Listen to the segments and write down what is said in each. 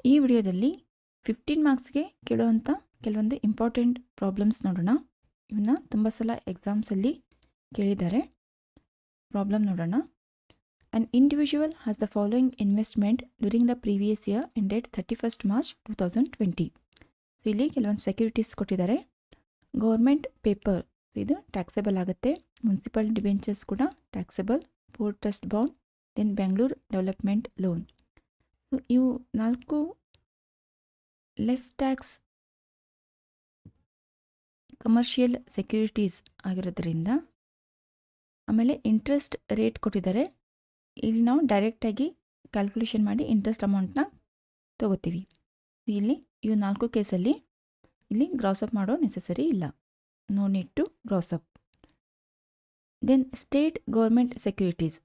ಈ ವಿಡಿಯೋದಲ್ಲಿ 15 ಮಾರ್ಕ್ಸ್ಗೆ ಕೇಳುವಂಥ ಕೆಲವೊಂದು ಇಂಪಾರ್ಟೆಂಟ್ ಪ್ರಾಬ್ಲಮ್ಸ್ ನೋಡೋಣ. ಇವನ್ನ ತುಂಬ ಸಲ ಎಕ್ಸಾಮ್ಸಲ್ಲಿ ಕೇಳಿದ್ದಾರೆ. ಪ್ರಾಬ್ಲಮ್ ನೋಡೋಣ. An individual has the following investment during the previous year ended 31st March 2020. So ಇಲ್ಲಿ ಕೆಲವೊಂದು ಸೆಕ್ಯೂರಿಟೀಸ್ ಕೊಟ್ಟಿದ್ದಾರೆ. ಗೌರ್ಮೆಂಟ್ ಪೇಪರ್ ಇದು ಟ್ಯಾಕ್ಸೇಬಲ್ ಆಗುತ್ತೆ. ಮುನ್ಸಿಪಲ್ ಡಿಬೆಂಚರ್ಸ್ ಕೂಡ taxable. Port trust bond, then Bengaluru development loan. So ಇವು 4 ಲೆಸ್ ಟ್ಯಾಕ್ಸ್ ಕಮರ್ಷಿಯಲ್ ಸೆಕ್ಯೂರಿಟೀಸ್ ಆಗಿರೋದ್ರಿಂದ, ಆಮೇಲೆ interest rate ಕೊಟ್ಟಿದ್ದಾರೆ. ಇಲ್ಲಿ ನಾವು ಡೈರೆಕ್ಟಾಗಿ ಕ್ಯಾಲ್ಕುಲೇಷನ್ ಮಾಡಿ ಇಂಟ್ರೆಸ್ಟ್ ಅಮೌಂಟ್ನ ತೊಗೋತೀವಿ. ಇಲ್ಲಿ ಇವು 4 ಕೇಸಲ್ಲಿ ಇಲ್ಲಿ ಗ್ರಾಸಪ್ ಮಾಡೋ ನೆಸೆಸರಿ ಇಲ್ಲ. No need to gross up. Then state government securities.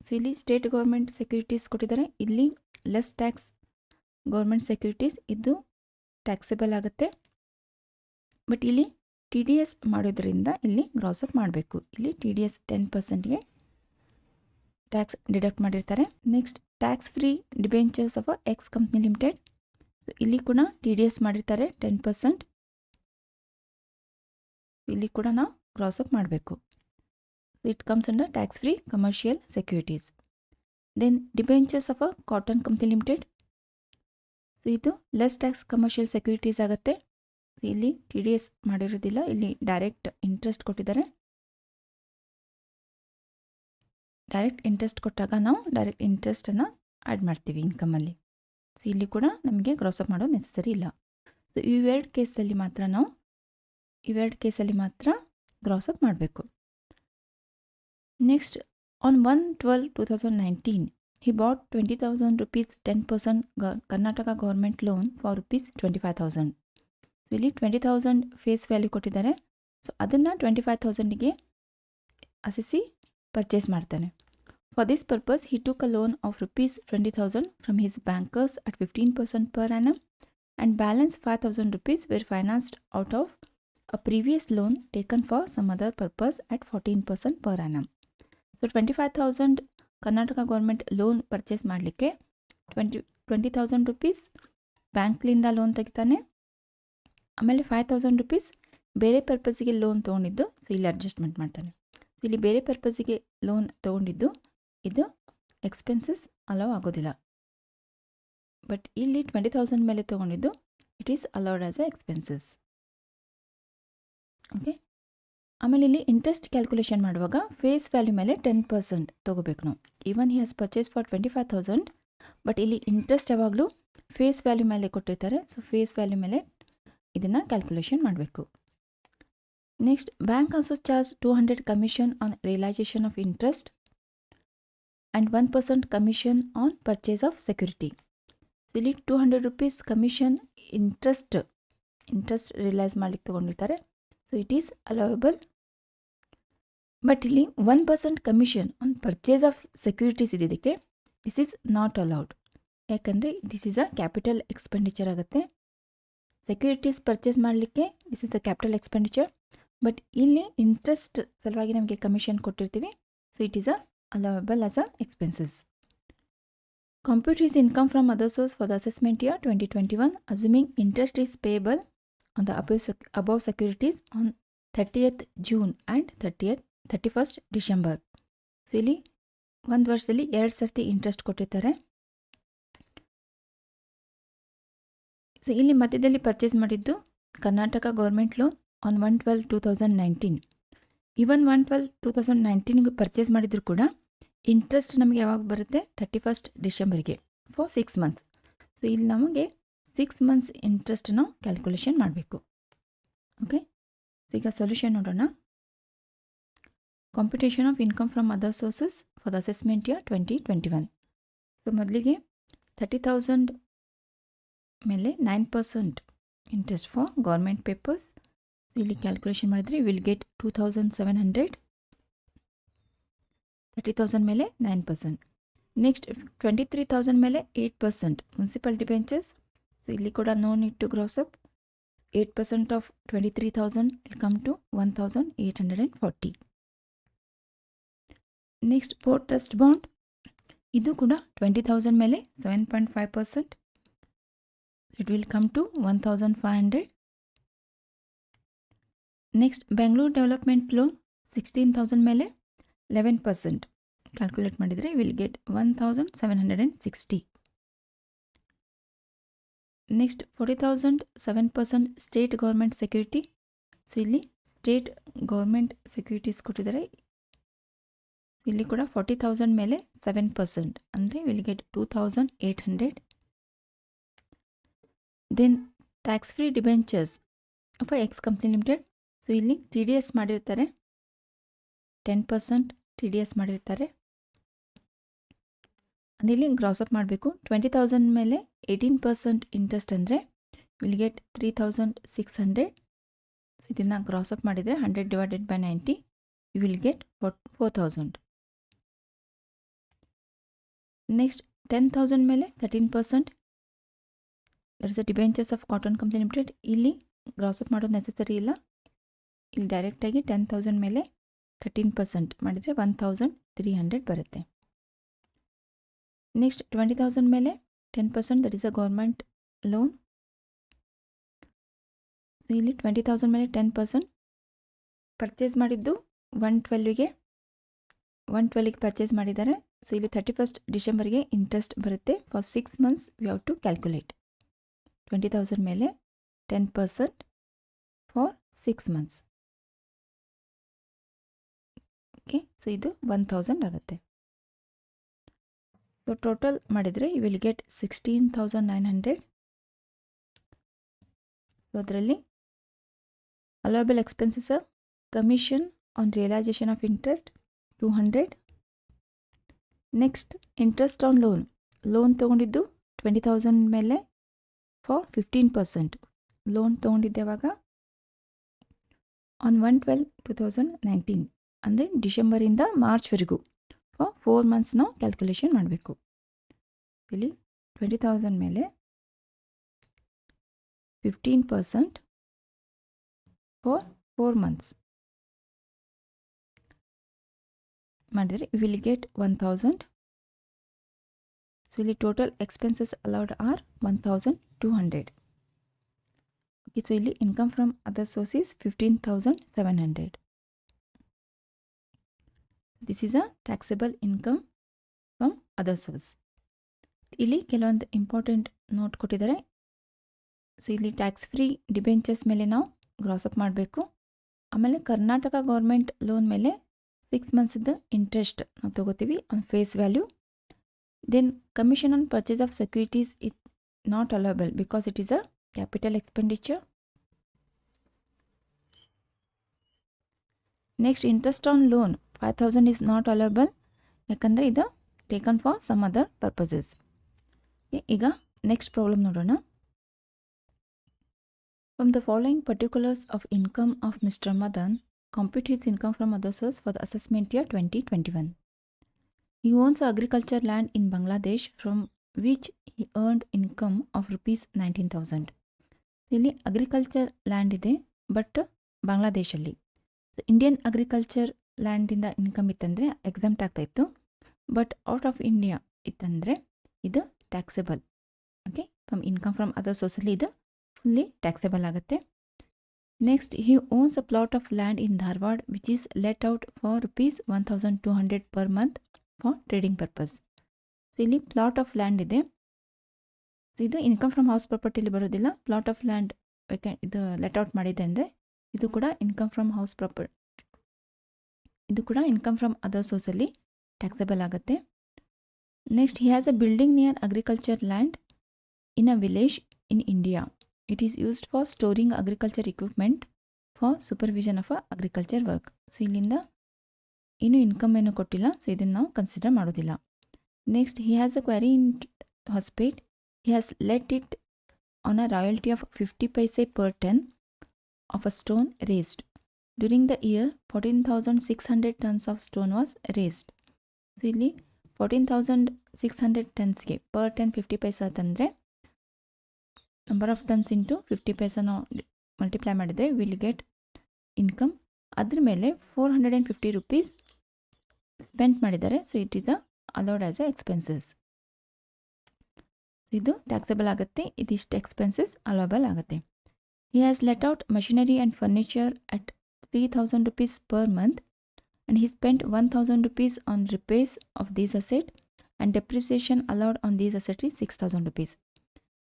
So ಇಲ್ಲಿ ಸ್ಟೇಟ್ ಗೌರ್ಮೆಂಟ್ ಸೆಕ್ಯೂರಿಟೀಸ್ ಕೊಟ್ಟಿದ್ದಾರೆ. ಇಲ್ಲಿ ಲೆಸ್ ಟ್ಯಾಕ್ಸ್ ಗೌರ್ಮೆಂಟ್ ಸೆಕ್ಯೂರಿಟೀಸ್ ಇದು ಟ್ಯಾಕ್ಸೇಬಲ್ ಆಗುತ್ತೆ. ಬಟ್ ಇಲ್ಲಿ ಟಿ ಡಿ ಎಸ್ ಮಾಡೋದ್ರಿಂದ ಇಲ್ಲಿ ಗ್ರಾಸಪ್ ಮಾಡಬೇಕು. ಇಲ್ಲಿ ಟಿ ಡಿ ಎಸ್ 10%ಗೆ ಟ್ಯಾಕ್ಸ್ ಡಿಡಕ್ಟ್ ಮಾಡಿರ್ತಾರೆ. Next tax free debentures of X company limited. ಇಲ್ಲಿ ಕೂಡ ಟಿ ಡಿ ಎಸ್ ಮಾಡಿರ್ತಾರೆ 10%. ಇಲ್ಲಿ ಕೂಡ ನಾವು ಗ್ರಾಸಪ್ ಮಾಡಬೇಕು. It comes under tax free commercial securities. Then debentures of cotton company limited. So ಇದು ಲೆಸ್ ಟ್ಯಾಕ್ಸ್ ಕಮರ್ಷಿಯಲ್ ಸೆಕ್ಯೂರಿಟೀಸ್ ಆಗುತ್ತೆ. ಇಲ್ಲಿ ಟಿ ಡಿ ಎಸ್ ಮಾಡಿರೋದಿಲ್ಲ. ಇಲ್ಲಿ ಡೈರೆಕ್ಟ್ ಇಂಟ್ರೆಸ್ಟ್ ಕೊಟ್ಟಿದ್ದಾರೆ. ಡೈರೆಕ್ಟ್ ಇಂಟ್ರೆಸ್ಟ್ ಕೊಟ್ಟಾಗ ನಾವು ಡೈರೆಕ್ಟ್ ಇಂಟ್ರೆಸ್ಟನ್ನು ಆ್ಯಡ್ ಮಾಡ್ತೀವಿ ಇನ್ಕಮಲ್ಲಿ. ಸೊ ಇಲ್ಲಿ ಕೂಡ ನಮಗೆ ಗ್ರಾಸಪ್ ಮಾಡೋ ನೆಸೆಸರಿ ಇಲ್ಲ. ಸೊ ಇವೆರಡು ಕೇಸಲ್ಲಿ ಮಾತ್ರ ಗ್ರಾಸಪ್ ಮಾಡಬೇಕು. Next, on 1/12/2019 he bought 20,000 rupees 10% Karnataka government loan for ₹25,000. So ಇಲ್ಲಿ 20,000 ಫೇಸ್ ವ್ಯಾಲ್ಯೂ ಕೊಟ್ಟಿದ್ದಾರೆ. ಸೊ ಅದನ್ನು 25,000ಗೆ ಅಸೆಸಿ ಪರ್ಚೇಸ್ ಮಾಡ್ತಾನೆ. For this purpose he took a loan of ₹20,000 from his bankers at 15% per annum and balance 5,000 rupees were financed out of a previous loan taken for some other purpose at 14% per annum. So 25,000 Karnataka government loan purchase ಮಾಡಲಿಕ್ಕೆ 20,000 rupees ಬ್ಯಾಂಕ್ಲಿಂದ loan ತೆಗಿತಾನೆ. ಆಮೇಲೆ 5,000 rupees ಬೇರೆ ಪರ್ಪಸ್ಸಿಗೆ loan ತೊಗೊಂಡಿದ್ದು. So ಇಲ್ಲಿ adjustment ಮಾಡ್ತಾನೆ. So ಇಲ್ಲಿ ಬೇರೆ ಪರ್ಪಸ್ಸಿಗೆ loan ತೊಗೊಂಡಿದ್ದು ಇದು ಎಕ್ಸ್ಪೆನ್ಸಸ್ ಅಲೌ ಆಗೋದಿಲ್ಲ. ಬಟ್ ಇಲ್ಲಿ 20,000 ಮೇಲೆ ತೊಗೊಂಡಿದ್ದು it is allowed as a expenses. Okay. ಆಮೇಲೆ ಇಲ್ಲಿ ಇಂಟ್ರೆಸ್ಟ್ ಕ್ಯಾಲ್ಕುಲೇಷನ್ ಮಾಡುವಾಗ ಫೇಸ್ ವ್ಯಾಲ್ಯೂ ಮೇಲೆ 10% ತೊಗೋಬೇಕು ನಾವು. Even he has purchase for 25,000, but ಇಲ್ಲಿ ಇಂಟ್ರೆಸ್ಟ್ ಯಾವಾಗಲೂ ಫೇಸ್ ವ್ಯಾಲ್ಯೂ ಮೇಲೆ ಕೊಟ್ಟಿರ್ತಾರೆ. ಸೊ ಫೇಸ್ ವ್ಯಾಲ್ಯೂ ಮೇಲೆ ಇದನ್ನು ಕ್ಯಾಲ್ಕುಲೇಷನ್ ಮಾಡಬೇಕು. Next, bank also charge 200 commission on realisation of interest and 1% commission on purchase of security. So ಇಲ್ಲಿ 200 ರೂಪೀಸ್ ಕಮಿಷನ್ ಇಂಟ್ರೆಸ್ಟ್ ರಿಯಲೈಸ್ ಮಾಡಲಿಕ್ಕೆ ತೊಗೊಂಡಿರ್ತಾರೆ. So it is allowable. But ಇಲ್ಲಿ 1% commission on purchase of securities ಇದಕ್ಕೆ this is not allowed. ಯಾಕಂದರೆ this is a capital expenditure ಆಗುತ್ತೆ. Securities purchase ಮಾಡಲಿಕ್ಕೆ this is the capital expenditure. But ಇಲ್ಲಿ interest ಸಲುವಾಗಿ ನಮಗೆ ಕಮಿಷನ್ ಕೊಟ್ಟಿರ್ತೀವಿ. So it is a allowable as a expenses. Compute his income from other source for the assessment year 2021 assuming interest is payable on the above securities on 30th June and 31st December. So ಇಲ್ಲಿ ಒಂದು ವರ್ಷದಲ್ಲಿ 2 ಸರ್ತಿ interest ಕೊಟ್ಟಿರ್ತಾರೆ. So ಇಲ್ಲಿ ಮಧ್ಯದಲ್ಲಿ purchase ಮಾಡಿದ್ದು Karnataka government loan on 1/12/2019. Even 1/12/2019 purchase ಮಾಡಿದ್ರು ಕೂಡ ಇಂಟ್ರೆಸ್ಟ್ ನಮಗೆ ಯಾವಾಗ ಬರುತ್ತೆ 31st ಡಿಸೆಂಬರ್ಗೆ ಫಾರ್ 6 months. ಸೊ ಇಲ್ಲಿ ನಮಗೆ 6 months ಇಂಟ್ರೆಸ್ಟನ್ನು ಕ್ಯಾಲ್ಕುಲೇಷನ್ ಮಾಡಬೇಕು. ಓಕೆ. ಈಗ ಸೊಲ್ಯೂಷನ್ ನೋಡೋಣ. Computation of income from other sources for the assessment year 2021. So ಮೊದಲಿಗೆ 30,000 ಮೇಲೆ 9% interest for government papers. So ಇಲ್ಲಿ ಕ್ಯಾಲ್ಕುಲೇಷನ್ ಮಾಡಿದರೆ ವಿಲ್ ಗೆಟ್ 2,700. 30,000 ಮೇಲೆ 9%. ನೆಕ್ಸ್ಟ್ 23,000 ಮೇಲೆ 8% ಮುನ್ಸಿಪಲ್ ಡಿಬೆಂಚರ್ಸ್. ಸೊ ಇಲ್ಲಿ ಕೂಡ no need to gross up. 8% of 23,000 will come to 1,840. Next, port trust bond. ಇದು ಕೂಡ 20,000 ಮೇಲೆ 7.5%. It will come to 1500. Next, Bangalore Development Loan 16,000 ಮೇಲೆ 11% ಕ್ಯಾಲ್ಕುಲೇಟ್ ಮಾಡಿದರೆ will get 1760. Next 40,000 7% state government security. So ಇಲ್ಲಿ state government securities ಕೊಟ್ಟಿದ್ದಾರೆ. ಇಲ್ಲಿ ಕೂಡ 40,000 ಮೇಲೆ 7% ಅಂದರೆ will get 2,800. Then tax free debentures of X company limited. So ಇಲ್ಲಿ ಟಿ ಡಿ ಎಸ್ ಮಾಡಿರ್ತಾರೆ, 10% ಟಿ ಡಿ ಎಸ್ ಮಾಡಿರ್ತಾರೆ. ಅದಿಲ್ಲಿ ಗ್ರಾಸ್ ಅಪ್ ಮಾಡಬೇಕು. 20,000 ಮೇಲೆ 18% ಇಂಟ್ರೆಸ್ಟ್ ಅಂದರೆ ವಿಲ್ ಗೆಟ್ 3,600. ಸೊ ಇದನ್ನು ಗ್ರಾಸ್ ಅಪ್ ಮಾಡಿದರೆ 100 divided by 90 you will get 4,000. Next 10,000 ಮೇಲೆ 13% there is a debentures of cotton company limited. ಇಲ್ಲಿ ಗ್ರಾಸ್ ಅಪ್ ಮಾಡೋದು ನೆಸೆಸರಿ ಇಲ್ಲ. ಇಲ್ಲಿ ಡೈರೆಕ್ಟಾಗಿ 10,000 ಮೇಲೆ 13% ಮಾಡಿದರೆ 1,300 ಬರುತ್ತೆ. ನೆಕ್ಸ್ಟ್ 20,000 ಮೇಲೆ 10% that is a government loan. So ಇಲ್ಲಿ 20,000 ಮೇಲೆ 10% ಪರ್ಚೇಸ್ ಮಾಡಿದ್ದು 112ಗೆ ಪರ್ಚೇಸ್ ಮಾಡಿದ್ದಾರೆ. ಸೊ ಇಲ್ಲಿ 31st ಡಿಸೆಂಬರ್ಗೆ ಇಂಟ್ರೆಸ್ಟ್ ಬರುತ್ತೆ. For 6 months we have to calculate. 20,000 ಮೇಲೆ 10% ಫಾರ್ 6 months. ಓಕೆ, ಸೊ ಇದು 1,000 ಆಗುತ್ತೆ. ಸೊ ಟೋಟಲ್ ಮಾಡಿದರೆ ಯು ವಿಲ್ ಗೆಟ್ 16,900. ಸೊ ಅದರಲ್ಲಿ allowable expenses commission on realisation of interest 200. Next interest on loan ತೊಗೊಂಡಿದ್ದು 20,000 ಮೇಲೆ ಫಾರ್ 15%. ಲೋನ್ ತೊಗೊಂಡಿದ್ದೆವಾಗ ಆನ್ 1/12/2019 ಅಂದರೆ ಡಿಸೆಂಬರಿಂದ ಮಾರ್ಚ್ವರೆಗೂ ಫಾರ್ 4 months ನಾವು ಕ್ಯಾಲ್ಕುಲೇಷನ್ ಮಾಡಬೇಕು. ಇಲ್ಲಿ 20,000 ಮೇಲೆ 15% ಫಾರ್ 4 months ಮಾಡಿದರೆ ಯು ವಿಲ್ ಗೆಟ್ 1,000. ಸೊ ಇಲ್ಲಿ total expenses allowed are 1,200. Okay, so ಇಲ್ಲಿ income from other sources 15,700. This is a taxable income from other source. ಇಲ್ಲಿ ಕೆಲವೊಂದು ಇಂಪಾರ್ಟೆಂಟ್ ನೋಟ್ ಕೊಟ್ಟಿದ್ದಾರೆ. ಸೊ ಇಲ್ಲಿ ಟ್ಯಾಕ್ಸ್ ಫ್ರೀ ಡಿಬೆಂಚರ್ಸ್ ಮೇಲೆ ನಾವು ಗ್ರಾಸ್ ಅಪ್ ಮಾಡಬೇಕು. ಆಮೇಲೆ ಕರ್ನಾಟಕ ಗೌರ್ಮೆಂಟ್ ಲೋನ್ ಮೇಲೆ 6 months ಇಂಟ್ರೆಸ್ಟ್ ನಾವು ತೊಗೋತೀವಿ on face value. Then commission on purchase of securities it not allowable because it is a capital expenditure. Next interest on loan 5,000 is not allowable ಯಾಕಂದರೆ ಇದು taken for some other purposes. ಈಗ next problem ನೋಡೋಣ. From the following particulars of income of mister Madan, compute his income from other source for the assessment year 2021. He owns agriculture land in Bangladesh from which he earned income of rupees 19,000. ಇಲ್ಲಿ agriculture land ಇದೆ but ಬಾಂಗ್ಲಾದೇಶಲ್ಲಿ. Indian agriculture ಲ್ಯಾಂಡಿಂದ income ಇತ್ತಂದರೆ exempt ಆಗ್ತಾಯಿತ್ತು. But out of India ಇತ್ತಂದರೆ ಇದು taxable. Okay, income from other ಸೋರ್ಸಲ್ಲಿ ಇದು ಫುಲ್ಲಿ ಟ್ಯಾಕ್ಸೇಬಲ್ ಆಗುತ್ತೆ. Next, he owns a plot of land in Dharwad which is let out for rupees 1,200 per month for trading purpose. So ಇಲ್ಲಿ plot of land ಇದೆ. ಇದು income from house ಪ್ರಾಪರ್ಟಿಲಿ ಬರೋದಿಲ್ಲ. Plot of land ಇದು let out ಮಾಡಿದೆ ಅಂದರೆ ಇದು ಕೂಡ income from house property, ಇದು ಕೂಡ ಇನ್ಕಮ್ ಫ್ರಮ್ ಅದರ್ ಸೋರ್ಸಲ್ಲಿ ಟ್ಯಾಕ್ಸಬಲ್ ಆಗುತ್ತೆ. Next, he has a building near agriculture land in a village in India. It is used for storing agriculture equipment for supervision of agriculture work. So ಇಲ್ಲಿಂದ ಇನ್ನೂ income ಏನು ಕೊಟ್ಟಿಲ್ಲ, so ಇದನ್ನು ನಾವು consider ಮಾಡೋದಿಲ್ಲ. Next, he has a quarry in Hospet. He has let it on a royalty of 50 paise per ton of a stone raised. During the year, 14,600 tons of stone was raised. So ಇಲ್ಲಿ 14,600 tonsಗೆ per ton 50 paise ಅಂತಂದರೆ number of tons into 50 paise ನಾವು multiply ಮಾಡಿದರೆ will get income. ಅದ್ರ ಮೇಲೆ 450 rupees spend ಮಾಡಿದ್ದಾರೆ. So it is allowed as a expenses. ಇದು taxable ಆಗುತ್ತೆ. ಇದಿಷ್ಟು ಎಕ್ಸ್ಪೆನ್ಸಸ್ ಅಲೋಬಲ್ ಆಗುತ್ತೆ. He has let out machinery and furniture at 3000 rupees per month and he spent 1000 rupees on repairs of these asset and depreciation allowed on these assets is 6000 rupees.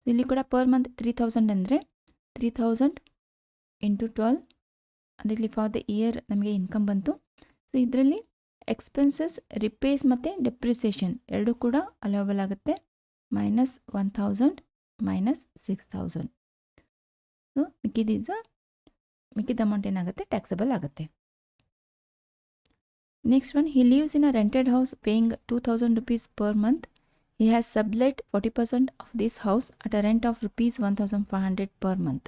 ಇಲ್ಲಿ ಕೂಡ per month 3000 ಅಂದರೆ 3000 into 12 ಅದರಲ್ಲಿ for the year ನಮಗೆ income ಬಂತು. So ಇದರಲ್ಲಿ expenses repairs ಮತ್ತು depreciation ಎರಡೂ ಕೂಡ ಅಲೋಬಲ್ ಆಗುತ್ತೆ. -1000 -6000. ಸೊ ಮಿಕ್ಕಿದ ಅಮೌಂಟ್ ಏನಾಗುತ್ತೆ, ಟ್ಯಾಕ್ಸಬಲ್ ಆಗುತ್ತೆ. Next one, he lives in a rented house paying 2000 rupees per month. He has sublet 40% of this house at a rent of rupees 1500 per month.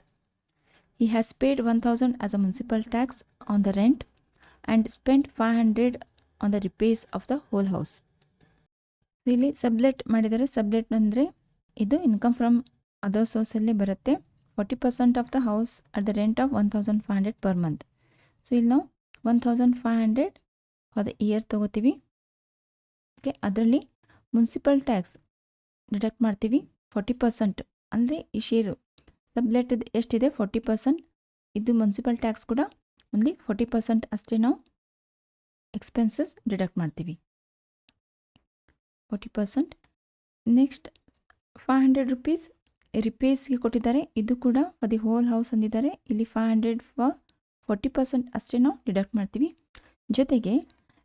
He has paid 1000 as a municipal tax on the rent and spent 500 on the repairs of the whole house. ಇಲ್ಲಿ sublet ಮಾಡಿದರೆ, sublet ಅಂದರೆ ಇದು income from other ಸೋರ್ಸಲ್ಲೇ ಬರುತ್ತೆ. 40% of the house at the rent of 1500 per month. So ಇಲ್ಲಿ ನಾವು 1500 for the year ತೊಗೋತೀವಿ. Okay, ಅದರಲ್ಲಿ municipal tax deduct ಮಾಡ್ತೀವಿ 40%. ಅಂದರೆ ಈ ಶೇರು ಸಬ್ಲೆಟ್ ಎಷ್ಟಿದೆ 40%, ಇದು ಮುನ್ಸಿಪಲ್ ಟ್ಯಾಕ್ಸ್ ಕೂಡ ಓನ್ಲಿ 40% ಅಷ್ಟೇ ನಾವು ಎಕ್ಸ್ಪೆನ್ಸಸ್ ಡಿಡಕ್ಟ್ ಮಾಡ್ತೀವಿ, 40%. ನೆಕ್ಸ್ಟ್ 500 rupees ರಿಪೇರ್ಸ್ಗೆ ಕೊಟ್ಟಿದ್ದಾರೆ. ಇದು ಕೂಡ ಫಾರ್ ದಿ ಹೋಲ್ ಹೌಸ್ ಅಂದಿದ್ದಾರೆ. ಇಲ್ಲಿ 500 ಫಾರ್ 40% ಅಷ್ಟೇ ನಾವು ಡಿಡಕ್ಟ್ ಮಾಡ್ತೀವಿ. ಜೊತೆಗೆ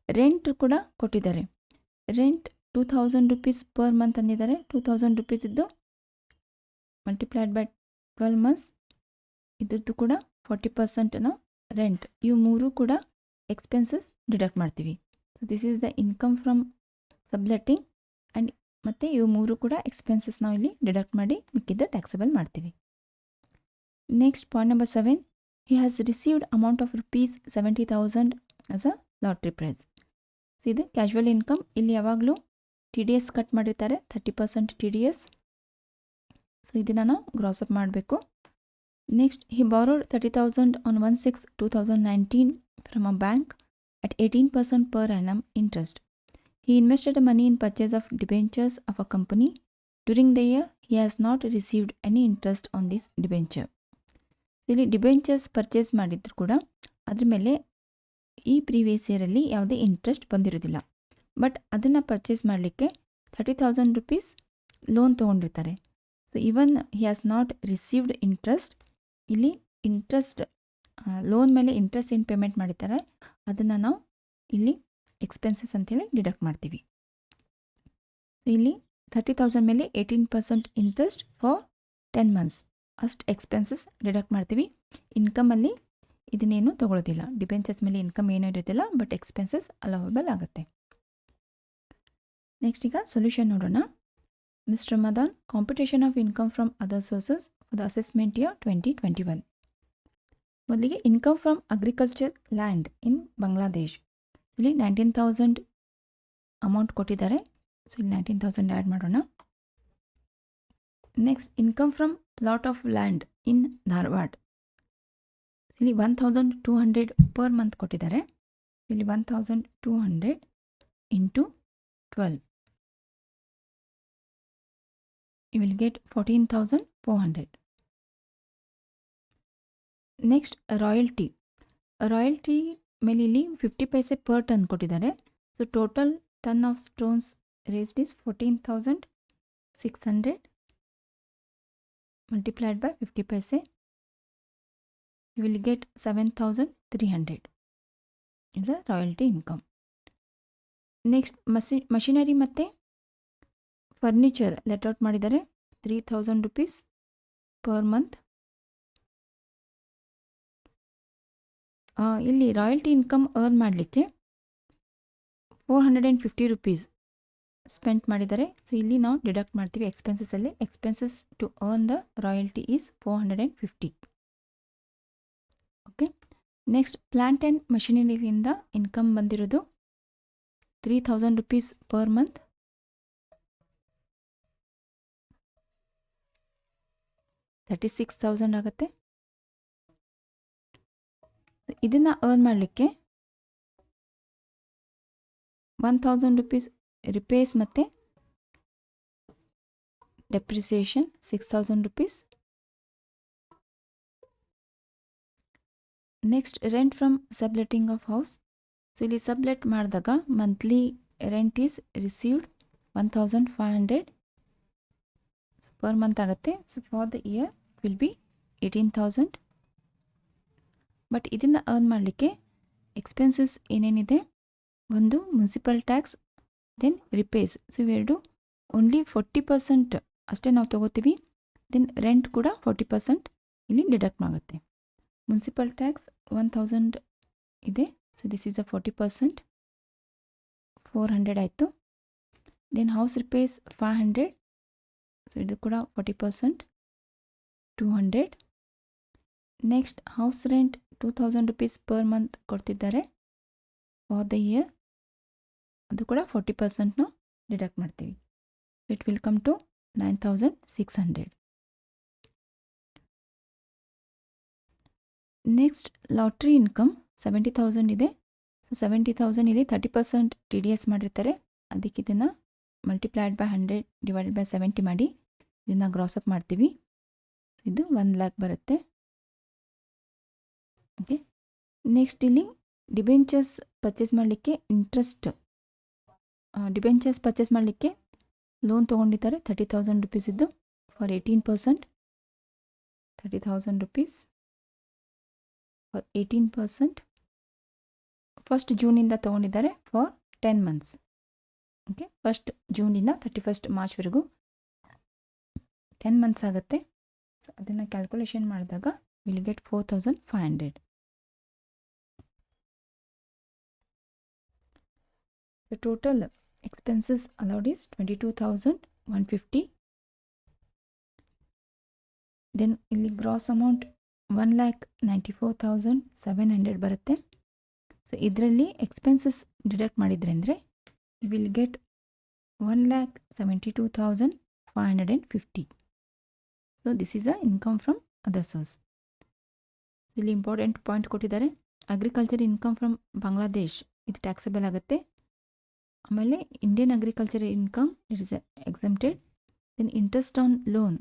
ರೆಂಟ್ ಕೂಡ ಕೊಟ್ಟಿದ್ದಾರೆ. ರೆಂಟ್ 2000 rupees ಪರ್ ಮಂತ್ ಅಂದಿದ್ದಾರೆ. 2000 rupees ಇದ್ದು ಮಲ್ಟಿಪ್ಲೈಡ್ ಬೈ 12 months, ಇದ್ರದ್ದು ಕೂಡ 40% ನಾವು ರೆಂಟ್, ಇವು ಮೂರು ಕೂಡ ಎಕ್ಸ್ಪೆನ್ಸಸ್ ಡಿಡಕ್ಟ್ ಮಾಡ್ತೀವಿ. So this is the income from subletting and ಮತ್ತು ಇವು ಮೂರು ಕೂಡ ಎಕ್ಸ್ಪೆನ್ಸಸ್ ನಾವು ಇಲ್ಲಿ ಡಿಡಕ್ಟ್ ಮಾಡಿ ಮಿಕ್ಕಿದ್ದ ಟ್ಯಾಕ್ಸಬಲ್ ಮಾಡ್ತೀವಿ. Next point number 7, he has received amount of rupees 70,000 as a lottery prize. So ಇದು ಕ್ಯಾಶುವಲ್ ಇನ್ಕಮ್. ಇಲ್ಲಿ ಯಾವಾಗಲೂ TDS ಕಟ್ ಮಾಡಿರ್ತಾರೆ, 30% TDS. ಸೊ ಇದನ್ನು ನಾವು ಗ್ರಾಸ್ ಅಪ್ ಮಾಡಬೇಕು. Next, he borrowed 30,000 on 1/6/2019 from a bank at 18% per annum interest. He invested the money in purchase of debentures of a company. During the year, he has not received any interest on this debenture. ಇಲ್ಲಿ debentures purchase ಮಾಡಿದ್ರು ಕೂಡ ಅದ್ರ ಮೇಲೆ ಈ previous ಇಯರಲ್ಲಿ ಯಾವುದೇ interest ಬಂದಿರೋದಿಲ್ಲ. But ಅದನ್ನು ಪರ್ಚೇಸ್ ಮಾಡಲಿಕ್ಕೆ 30,000 rupees ಲೋನ್ ತೊಗೊಂಡಿರ್ತಾರೆ. So even he has not received interest. ಇಲ್ಲಿ ಇಂಟ್ರೆಸ್ಟ್ ಲೋನ್ ಮೇಲೆ ಇಂಟ್ರೆಸ್ಟ್ ಏನು ಪೇಮೆಂಟ್ ಮಾಡಿರ್ತಾರೆ ಅದನ್ನು ನಾವು ಇಲ್ಲಿ ಎಕ್ಸ್ಪೆನ್ಸಸ್ ಅಂತೇಳಿ ಡಿಡಕ್ಟ್ ಮಾಡ್ತೀವಿ. ಸೊ ಇಲ್ಲಿ 30,000 ಮೇಲೆ 18% ಇಂಟ್ರೆಸ್ಟ್ ಫಾರ್ 10 months ಅಷ್ಟು ಎಕ್ಸ್ಪೆನ್ಸಸ್ ಡಿಡಕ್ಟ್ ಮಾಡ್ತೀವಿ. ಇನ್ಕಮಲ್ಲಿ ಇದನ್ನೇನು ತೊಗೊಳ್ಳೋದಿಲ್ಲ. ಡಿಬೆಂಚರ್ಸ್ ಮೇಲೆ ಇನ್ಕಮ್ ಏನೂ ಇರೋದಿಲ್ಲ, ಬಟ್ ಎಕ್ಸ್ಪೆನ್ಸಸ್ ಅಲೋವಬಲ್ ಆಗುತ್ತೆ. ನೆಕ್ಸ್ಟ್ ಈಗ ಸೊಲ್ಯೂಷನ್ ನೋಡೋಣ. Mister Madan, computation of income from other sources for the assessment year 2021. ಮೊದಲಿಗೆ income from agriculture land in Bangladesh. ಇಲ್ಲಿ 19,000 ಅಮೌಂಟ್ ಕೊಟ್ಟಿದ್ದಾರೆ. ಸೊ ಇಲ್ಲಿ 19,000 ಆ್ಯಡ್ ಮಾಡೋಣ. Next, income from plot of land in Dharwad. ಇಲ್ಲಿ 1,200 per month ಕೊಟ್ಟಿದ್ದಾರೆ. ಇಲ್ಲಿ 1,200 into 12, you will get 14,400. Next, royalty ಮೇಲೆ ಇಲ್ಲಿ 50 ಪೈಸೆ ಪರ್ ಟನ್ ಕೊಟ್ಟಿದ್ದಾರೆ. So total ton of stones raised is 14,600 multiplied by 50 paise, you will get 7,300 is the royalty income. Next, machinery ಮತ್ತು furniture let out ಮಾಡಿದ್ದಾರೆ 3,000 rupees per month. ಇಲ್ಲಿ royalty income earn ಮಾಡಲಿಕ್ಕೆ 450 rupees spend ಮಾಡಿದ್ದಾರೆ. So ಇಲ್ಲಿ ನಾವು deduct ಮಾಡ್ತೀವಿ ಎಕ್ಸ್ಪೆನ್ಸಸ್ಸಲ್ಲಿ. Expenses to earn the royalty is 450. Okay. Next, plant and ಮಷಿನರಿಯಿಂದ ಇನ್ಕಮ್ ಬಂದಿರೋದು 3,000 rupees ಪರ್ ಮಂತ್. 36,000 ಆಗುತ್ತೆ. ಇದನ್ನು ಅರ್ನ್ ಮಾಡಲಿಕ್ಕೆ 1,000 rupees ರಿಪೇರ್ಸ್ ಮತ್ತು depreciation 6000 rupees. Next rent from subletting of house. So ಇಲ್ಲಿ ಸಬ್ಲೆಟ್ ಮಾಡಿದಾಗ monthly rent is received 1500 per month ಆಗುತ್ತೆ. So for the year will be 18,000. But ಇದನ್ನು ಅರ್ನ್ ಮಾಡಲಿಕ್ಕೆ ಎಕ್ಸ್ಪೆನ್ಸಸ್ ಏನೇನಿದೆ, ಒಂದು municipal tax, then repairs. So ಇವೆರಡು only 40% ಅಷ್ಟೇ ನಾವು ತೊಗೋತೀವಿ. ದೆನ್ ರೆಂಟ್ ಕೂಡ 40% ಇಲ್ಲಿ ಡಿಡಕ್ಟ್ ಆಗುತ್ತೆ. ಮುನ್ಸಿಪಲ್ ಟ್ಯಾಕ್ಸ್ 1000 ಇದೆ. ಸೊ ದಿಸ್ ಈಸ್ ದ 40%, 400 ಆಯಿತು. Then house repairs 500. ಸೊ ಇದು ಕೂಡ 40%, 200. Next house rent 2000 rupees per month ಕೊಡ್ತಿದ್ದಾರೆ ಫಾರ್ ದ ಇಯರ್. ಅದು ಕೂಡ 40% ಡಿಡಕ್ಟ್ ಮಾಡ್ತೀವಿ. It will come to 9600. Next lottery income 70,000 ಇದೆ. ಸೊ 70,000 ಇಲ್ಲಿ 30% ಟಿ ಡಿ ಎಸ್ ಮಾಡಿರ್ತಾರೆ. ಅದಕ್ಕೆ ಇದನ್ನು ಮಲ್ಟಿಪ್ಲೈಡ್ ಬೈ 100 ಡಿವೈಡೆಡ್ ಬೈ 70 ಮಾಡಿ ಇದನ್ನು ಗ್ರಾಸಪ್ ಮಾಡ್ತೀವಿ. ಇದು 1 lakh ಬರುತ್ತೆ. ಓಕೆ. ನೆಕ್ಸ್ಟ್ ಇಲ್ಲಿ ಡಿಬೆಂಚರ್ಸ್ ಪರ್ಚೇಸ್ ಮಾಡಲಿಕ್ಕೆ ಡಿಬೆಂಚರ್ಸ್ ಪರ್ಚೇಸ್ ಮಾಡಲಿಕ್ಕೆ ಲೋನ್ ತೊಗೊಂಡಿದ್ದಾರೆ 30,000 ರುಪೀಸ್ ಇದ್ದು ಫಾರ್ 18%. 30,000 rupees for 18%. ಫಸ್ಟ್ ಜೂನಿಂದ ತೊಗೊಂಡಿದ್ದಾರೆ ಫಾರ್ 10 ಮಂತ್ಸ್. ಓಕೆ, ಫಸ್ಟ್ ಜೂನಿಂದ 31st ಮಾರ್ಚ್ವರೆಗೂ 10 ಮಂತ್ಸ್ ಆಗುತ್ತೆ. ಸೊ ಅದನ್ನು ಕ್ಯಾಲ್ಕುಲೇಷನ್ ಮಾಡಿದಾಗ will get 4,500. The total expenses allowed is 22,150. Then ಇಲ್ಲಿ ಗ್ರಾಸ್ ಅಮೌಂಟ್ 1,94,700 ಬರುತ್ತೆ. ಸೊ ಇದರಲ್ಲಿ ಎಕ್ಸ್ಪೆನ್ಸಸ್ ಡಿಡಕ್ಟ್ ಮಾಡಿದ್ರೆ ಅಂದರೆ you will get 1,72,550. So this is the income from other source. ಇಲ್ಲಿ ಇಂಪಾರ್ಟೆಂಟ್ ಪಾಯಿಂಟ್ ಕೊಟ್ಟಿದ್ದಾರೆ. ಅಗ್ರಿಕಲ್ಚರ್ ಇನ್ಕಮ್ ಫ್ರಮ್ ಬಾಂಗ್ಲಾದೇಶ್ ಇದು ಟ್ಯಾಕ್ಸಬಲ್ ಆಗುತ್ತೆ. ಆಮೇಲೆ Indian agriculture income it is exempted. Then interest on loan,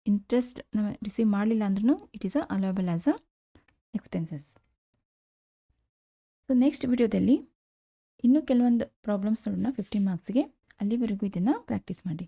interest ನಾವು receive ಮಾಡಲಿಲ್ಲ ಅಂದ್ರೂ it is allowable as a expenses. So next ವಿಡಿಯೋದಲ್ಲಿ ಇನ್ನೂ ಕೆಲವೊಂದು ಪ್ರಾಬ್ಲಮ್ಸ್ ನೋಡೋಣ 15 ಮಾರ್ಕ್ಸ್ಗೆ. ಅಲ್ಲಿವರೆಗೂ ಇದನ್ನು ಪ್ರಾಕ್ಟೀಸ್ ಮಾಡಿ.